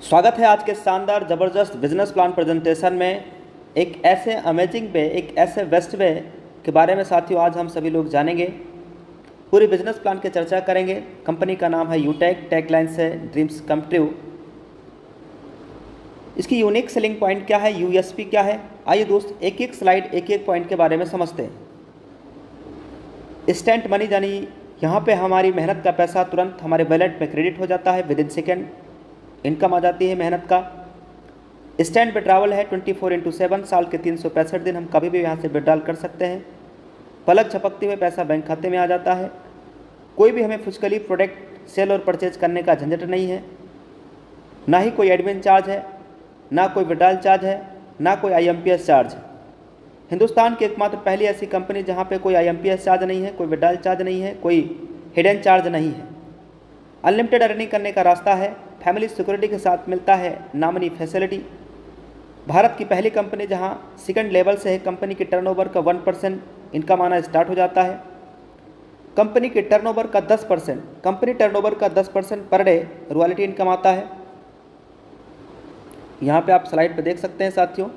स्वागत है आज के शानदार ज़बरदस्त बिजनेस प्लान प्रेजेंटेशन में। एक ऐसे अमेजिंग वे, एक ऐसे बेस्ट वे के बारे में साथियों आज हम सभी लोग जानेंगे। पूरी बिजनेस प्लान की चर्चा करेंगे। कंपनी का नाम है यूटेक, टैगलाइन से ड्रीम्स कम ट्रू। इसकी यूनिक सेलिंग पॉइंट क्या है, यूएसपी क्या है, आइए दोस्त एक एक स्लाइड एक एक पॉइंट के बारे में समझते हैं। इंस्टेंट मनी यानी यहाँ पे हमारी मेहनत का पैसा तुरंत हमारे वॉलेट में क्रेडिट हो जाता है, विद इन सेकेंड इनकम आ जाती है मेहनत का। इंस्टेंट विड्रॉवल है 24/7, साल के 365 दिन हम कभी भी यहाँ से विड्रॉल कर सकते हैं। पलक झपकते हुए पैसा बैंक खाते में आ जाता है। कोई भी हमें फिजिकली प्रोडक्ट सेल और परचेज करने का झंझट नहीं है, ना ही कोई एडमिन चार्ज है, ना कोई विड्रॉल चार्ज है, ना कोई IMPS चार्ज। हिंदुस्तान की एकमात्र पहली ऐसी कंपनी जहाँ पे कोई IMPS चार्ज नहीं है, कोई विड्रॉल चार्ज नहीं है, कोई हिडन चार्ज नहीं है। अनलिमिटेड अर्निंग करने का रास्ता है, फैमिली सिक्योरिटी के साथ मिलता है नॉमिनी फैसिलिटी। भारत की पहली कंपनी जहां सेकंड लेवल से है कंपनी की टर्नओवर का 1% इनकम आना स्टार्ट हो जाता है। कंपनी के टर्नओवर का 10% पर डे रॉयल्टी इनकम आता है। यहाँ पे आप स्लाइड पे देख सकते हैं साथियों।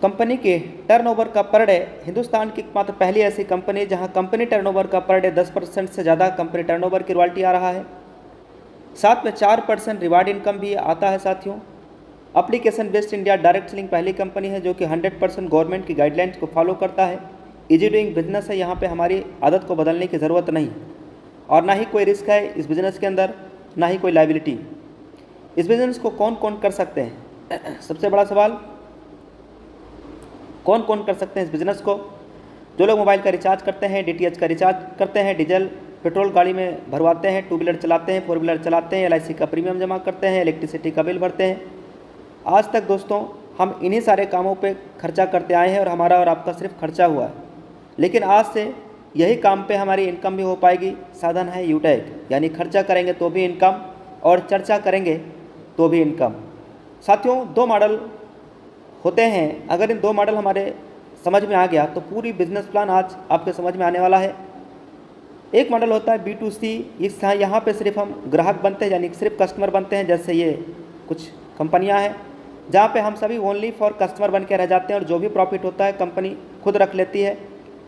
कंपनी के टर्नओवर का पर डे, हिंदुस्तान की मात्र पहली ऐसी कंपनी जहां कंपनी टर्नओवर का पर डे 10% से ज़्यादा कंपनी टर्नओवर की रॉयल्टी आ रहा है। साथ में 4% रिवार्ड इनकम भी आता है साथियों। Application based India direct selling पहली कंपनी है जो कि 100% गवर्नमेंट की गाइडलाइंस को फॉलो करता है। इजी डूइंग बिजनेस है, यहाँ पे हमारी आदत को बदलने की ज़रूरत नहीं और ना ही कोई रिस्क है इस बिज़नेस के अंदर, ना ही कोई लाइबिलिटी। इस बिज़नेस को कौन कौन कर सकते हैं, सबसे बड़ा सवाल, कौन कौन कर सकते हैं इस बिज़नेस को? जो लोग मोबाइल का रिचार्ज करते हैं, DTH का रिचार्ज करते हैं, डीजल पेट्रोल गाड़ी में भरवाते हैं, 2 व्हीलर चलाते हैं, 4 व्हीलर चलाते हैं, LIC का प्रीमियम जमा करते हैं, इलेक्ट्रिसिटी का बिल भरते हैं। आज तक दोस्तों हम इन्हीं सारे कामों पे खर्चा करते आए हैं और हमारा और आपका सिर्फ खर्चा हुआ है। लेकिन आज से यही काम पे हमारी इनकम भी हो पाएगी। साधन है यूटेक, यानी खर्चा करेंगे तो भी इनकम और चर्चा करेंगे तो भी इनकम। साथियों 2 मॉडल होते हैं, अगर इन 2 मॉडल हमारे समझ में आ गया तो पूरी बिजनेस प्लान आज आपके समझ में आने वाला है। एक मॉडल होता है B2C, यहाँ पे सिर्फ हम ग्राहक बनते हैं, यानी सिर्फ कस्टमर बनते हैं। जैसे ये कुछ कंपनियां हैं जहाँ पे हम सभी ओनली फॉर कस्टमर बन के रह जाते हैं और जो भी प्रॉफिट होता है कंपनी खुद रख लेती है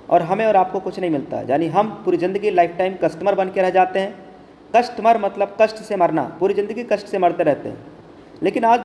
और हमें और आपको कुछ नहीं मिलता है, यानी हम पूरी ज़िंदगी लाइफ टाइम कस्टमर बन के रह जाते हैं। कस्टमर मतलब कष्ट से मरना, पूरी ज़िंदगी कष्ट से मरते रहते हैं। लेकिन आज